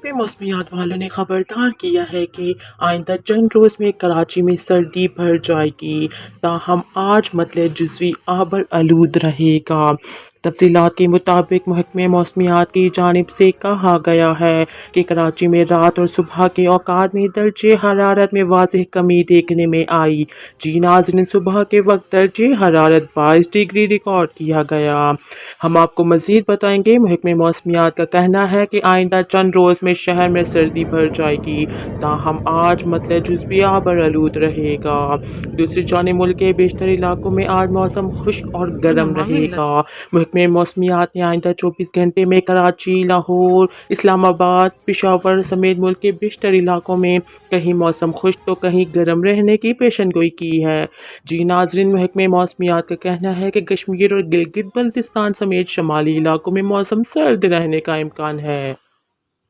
محکمہ موسمیات والوں نے خبردار کیا ہے کہ آئندہ چند روز میں کراچی میں سردی بڑھ جائے گی، تاہم آج مطلع جزوی آبر آلود رہے گا۔ تفصیلات کے مطابق محکمہ موسمیات کی جانب سے کہا گیا ہے کہ کراچی میں رات اور صبح کے اوقات میں درجہ حرارت میں واضح کمی دیکھنے میں آئی۔ جی ناظرین، صبح کے وقت درجہ حرارت 22 ڈگری ریکارڈ کیا گیا۔ ہم آپ کو مزید بتائیں گے، محکمہ موسمیات کا کہنا ہے کہ آئندہ چند روز میں شہر میں سردی بڑھ جائے گی، تاہم آج مطلع جزوی آبر آلود رہے گا۔ دوسری جانب ملک کے بیشتر علاقوں میں آج موسم خشک اور گرم رہے گا۔ محکمہ موسمیات نے آئندہ 24 گھنٹے میں کراچی، لاہور، اسلام آباد، پشاور سمیت ملک کے بیشتر علاقوں میں کہیں موسم خشک تو کہیں گرم رہنے کی پیشن گوئی کی ہے۔ جی ناظرین، محکمہ موسمیات کا کہنا ہے کہ کشمیر اور گلگت بلتستان سمیت شمالی علاقوں میں موسم سرد رہنے کا امکان ہے۔